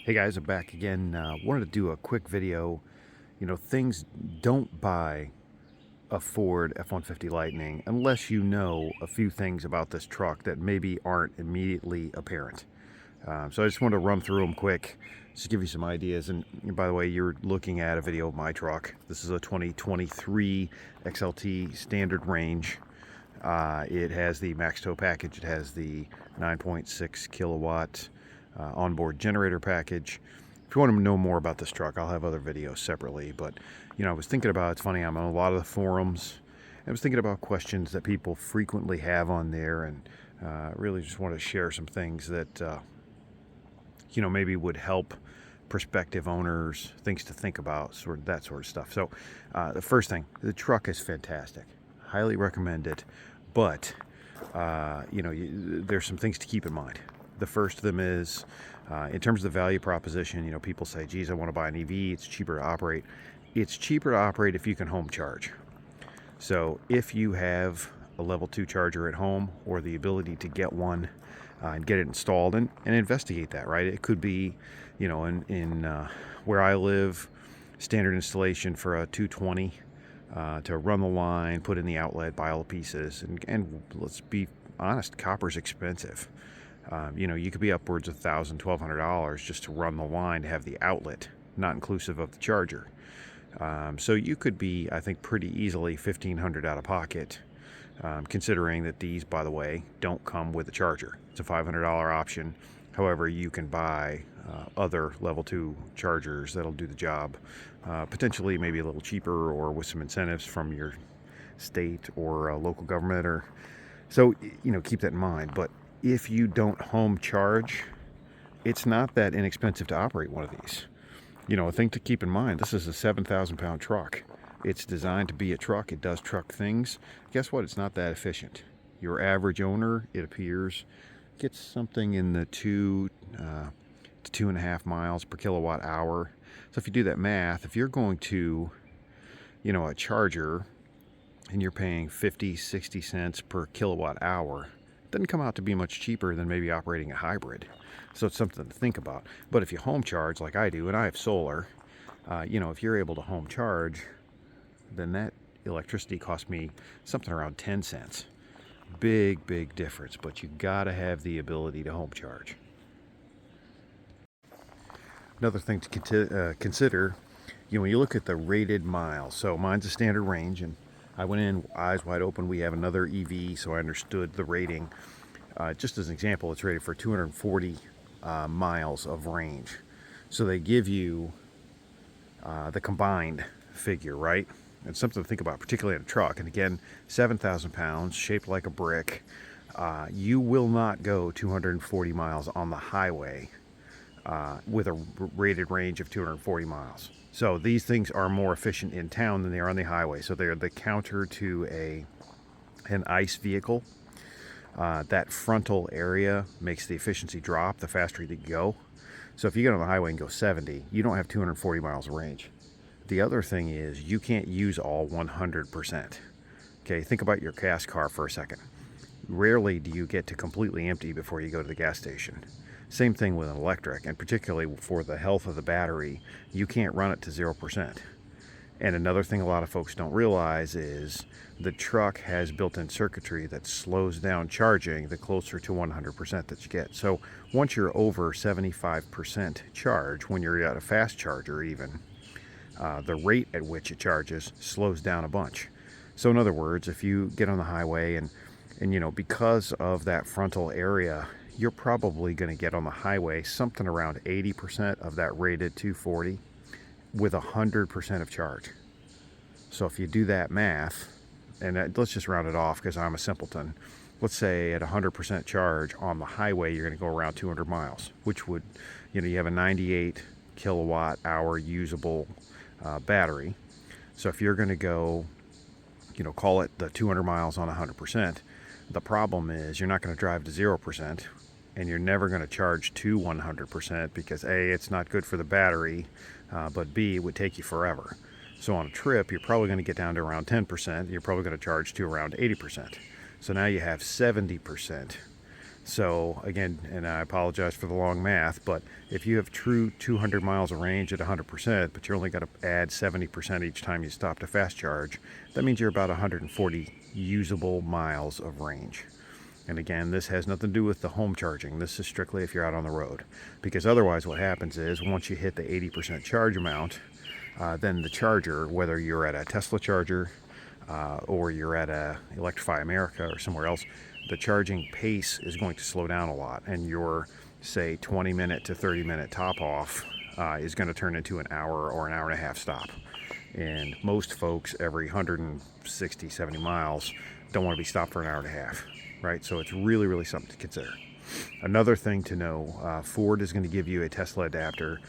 Hey guys, I'm back again. Wanted to do a quick video. Things don't buy a Ford F-150 Lightning unless you know a few things about this truck that maybe aren't immediately apparent. So I just wanted to run through them quick, just give you some ideas. And by the way, you're looking at a video of my truck. This is a 2023 XLT standard range. It has the max tow package. It has the 9.6 kilowatt onboard generator package. If you want to know more about this truck, I'll have other videos separately. But I was thinking about, it's funny, I'm on a lot of the forums. I was thinking about questions that people frequently have on there, and really just want to share some things that maybe would help prospective owners, things to think about, sort of that sort of stuff. So the first thing, the truck is fantastic. Highly recommend it, but there's some things to keep in mind. The first of them is, in terms of the value proposition, people say, geez, I want to buy an EV, it's cheaper to operate. It's cheaper to operate if you can home charge. So if you have a level 2 charger at home, or the ability to get one and get it installed, and investigate that, right? It could be, in where I live, standard installation for a 220 to run the line, put in the outlet, buy all the pieces, and let's be honest, copper's expensive. You could be upwards of $1,000, $1,200 just to run the line, to have the outlet, not inclusive of the charger. So you could be, I think, pretty easily $1,500 out of pocket, considering that these, by the way, don't come with a charger. It's a $500 option. However, you can buy other level 2 chargers that'll do the job, potentially maybe a little cheaper, or with some incentives from your state or local government. Or so keep that in mind. But if you don't home charge, it's not that inexpensive to operate one of these. A thing to keep in mind, this is a 7,000 pound truck. It's designed to be a truck. It does truck things. Guess what? It's not that efficient. Your average owner, it appears, gets something in the 2 to 2.5 miles per kilowatt hour. So if you do that math, if you're going to, a charger, and you're paying 50-60 cents per kilowatt hour, it doesn't come out to be much cheaper than maybe operating a hybrid. So it's something to think about. But if you home charge like I do, and I have solar, if you're able to home charge, then that electricity costs me something around 10 cents. Big difference, but you gotta have the ability to home charge. Another thing to consider, when you look at the rated miles, so mine's a standard range, and I went in eyes wide open. We have another EV, so I understood the rating. Just as an example, it's rated for 240 miles of range. So they give you the combined figure, right? And something to think about, particularly in a truck. And again, 7,000 pounds, shaped like a brick. You will not go 240 miles on the highway with a rated range of 240 miles. So these things are more efficient in town than they are on the highway. So they're the counter to an ICE vehicle. That frontal area makes the efficiency drop the faster you go. So if you get on the highway and go 70, you don't have 240 miles of range. The other thing is, you can't use all 100%. Okay, think about your gas car for a second. Rarely do you get to completely empty before you go to the gas station. Same thing with an electric, and particularly for the health of the battery, you can't run it to 0%. And another thing a lot of folks don't realize is the truck has built-in circuitry that slows down charging the closer to 100% that you get. So once you're over 75% charge, when you're at a fast charger even, the rate at which it charges slows down a bunch. So in other words, if you get on the highway and because of that frontal area, you're probably going to get on the highway something around 80% of that rated 240 with 100% of charge. So if you do that math, and let's just round it off because I'm a simpleton. Let's say at 100% charge on the highway, you're going to go around 200 miles, which would, you have a 98 kilowatt hour usable battery. So if you're going to go, call it the 200 miles on 100%, the problem is you're not going to drive to 0%, and you're never going to charge to 100% because A, it's not good for the battery, but B, it would take you forever. So on a trip, you're probably going to get down to around 10%. You're probably going to charge to around 80%. So now you have 70%. So again, and I apologize for the long math, but if you have true 200 miles of range at 100%, but you're only got to add 70% each time you stop to fast charge, that means you're about 140 usable miles of range. And again, this has nothing to do with the home charging. This is strictly if you're out on the road. Because otherwise what happens is once you hit the 80% charge amount, then the charger, whether you're at a Tesla charger or you're at a Electrify America or somewhere else, the charging pace is going to slow down a lot. And your, say, 20-minute to 30-minute top off is going to turn into an hour or an hour and a half stop. And most folks every 160, 70 miles don't want to be stopped for an hour and a half. Right, so it's really, really something to consider. Another thing to know, Ford is going to give you a Tesla adapter.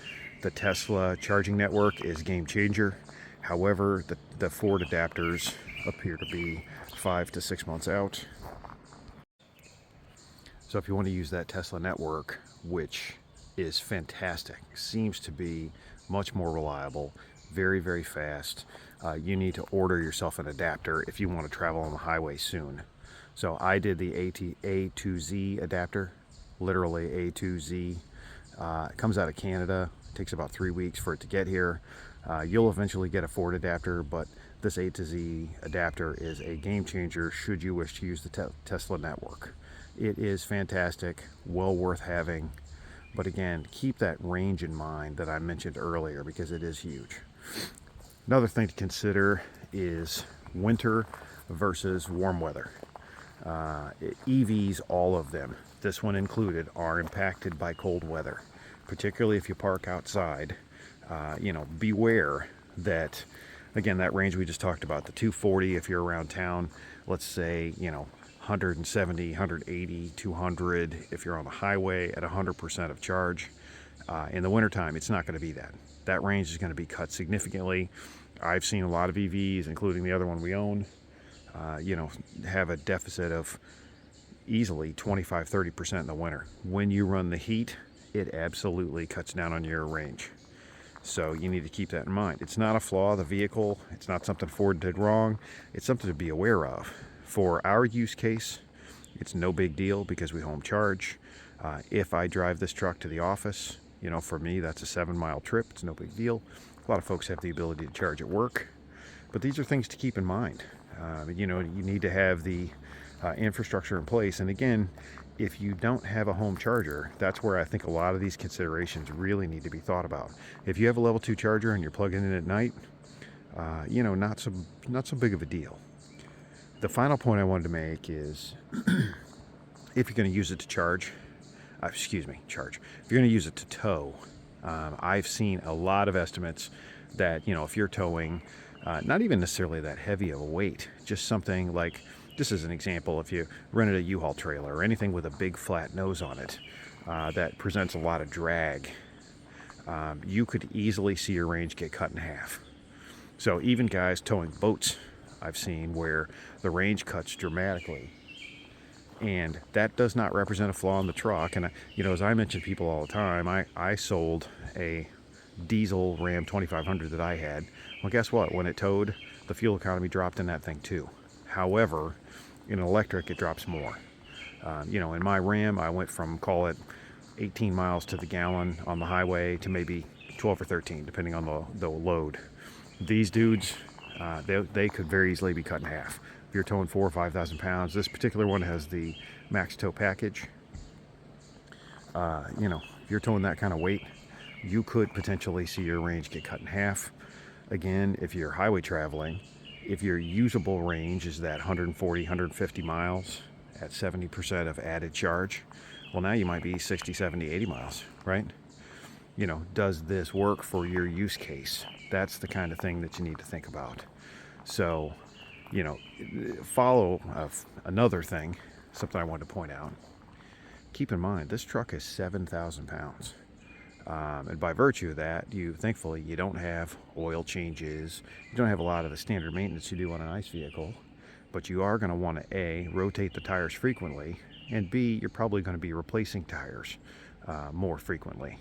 The Tesla charging network is game changer. However, the Ford adapters appear to be 5 to 6 months out. So if you want to use that Tesla network, which is fantastic, seems to be much more reliable, very, very fast, you need to order yourself an adapter if you want to travel on the highway soon. So I did the A to Z adapter, literally A to Z. It comes out of Canada. It takes about 3 weeks for it to get here. You'll eventually get a Ford adapter, but this A to Z adapter is a game changer should you wish to use the Tesla network. It is fantastic, well worth having. But again, keep that range in mind that I mentioned earlier because it is huge. Another thing to consider is winter versus warm weather. EVs, all of them, this one included, are impacted by cold weather, particularly if you park outside. Beware that, again, that range we just talked about, the 240 if you're around town, let's say, 170, 180, 200 if you're on the highway at 100% of charge. In the wintertime, it's not going to be that. That range is going to be cut significantly. I've seen a lot of EVs, including the other one we own, have a deficit of easily 25-30% in the winter. When you run the heat, it absolutely cuts down on your range. So you need to keep that in mind. It's not a flaw of the vehicle. It's not something Ford did wrong. It's something to be aware of. For our use case, it's no big deal because we home charge. If I drive this truck to the office, for me, that's a 7-mile trip. It's no big deal. A lot of folks have the ability to charge at work. But these are things to keep in mind. You need to have the infrastructure in place. And again, if you don't have a home charger, that's where I think a lot of these considerations really need to be thought about. If you have a level 2 charger and you're plugging in at night, not so big of a deal. The final point I wanted to make is if you're going to use it to charge. If you're going to use it to tow, I've seen a lot of estimates that, if you're towing, not even necessarily that heavy of a weight, just something like, just as an example, if you rented a U-Haul trailer or anything with a big flat nose on it that presents a lot of drag, you could easily see your range get cut in half. So even guys towing boats, I've seen where the range cuts dramatically. And that does not represent a flaw in the truck. And, as I mention people all the time, I sold a diesel Ram 2500 that I had. Well, guess what? When it towed, the fuel economy dropped in that thing too. However, in an electric, it drops more. In my Ram, I went from, call it 18 miles to the gallon on the highway to maybe 12 or 13, depending on the load. These dudes, they could very easily be cut in half. If you're towing 4,000 or 5,000 pounds, this particular one has the max tow package. If you're towing that kind of weight, you could potentially see your range get cut in half. Again, if you're highway traveling, if your usable range is that 140, 150 miles at 70% of added charge, well, now you might be 60, 70, 80 miles, right? Does this work for your use case? That's the kind of thing that you need to think about. So, follow another thing, something I wanted to point out. Keep in mind, this truck is 7,000 pounds. And by virtue of that, thankfully, you don't have oil changes. You don't have a lot of the standard maintenance you do on an ICE vehicle. But you are going to want to, A, rotate the tires frequently, and B, you're probably going to be replacing tires more frequently.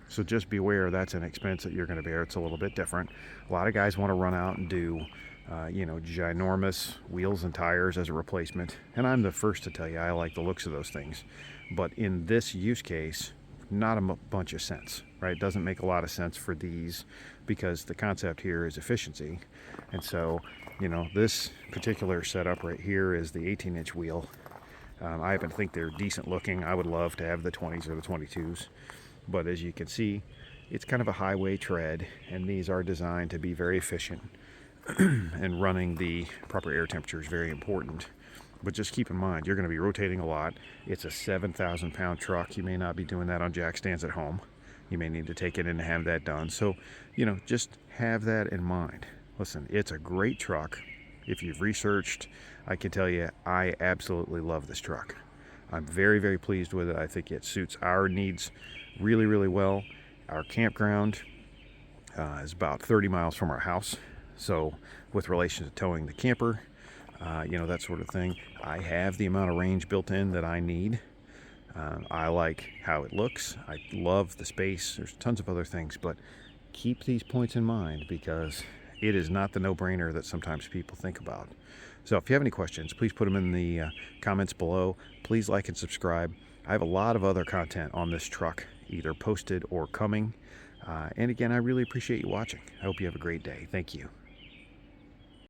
So just be aware that's an expense that you're going to bear. It's a little bit different. A lot of guys want to run out and do ginormous wheels and tires as a replacement. And I'm the first to tell you I like the looks of those things. But in this use case, not a bunch of sense, right? It doesn't make a lot of sense for these because the concept here is efficiency. And so, this particular setup right here is the 18-inch wheel. I happen to think they're decent looking. I would love to have the 20s or the 22s. But as you can see, it's kind of a highway tread, and these are designed to be very efficient. And running the proper air temperature is very important. But just keep in mind, you're going to be rotating a lot. It's a 7,000-pound truck. You may not be doing that on jack stands at home. You may need to take it in to have that done. So, just have that in mind. Listen, it's a great truck. If you've researched, I can tell you, I absolutely love this truck. I'm very, very pleased with it. I think it suits our needs really, really well. Our campground is about 30 miles from our house. So with relation to towing the camper, that sort of thing, I have the amount of range built in that I need. I like how it looks. I love the space. There's tons of other things, but keep these points in mind because it is not the no-brainer that sometimes people think about. So if you have any questions, please put them in the comments below. Please like and subscribe. I have a lot of other content on this truck, either posted or coming. And again, I really appreciate you watching. I hope you have a great day. Thank you.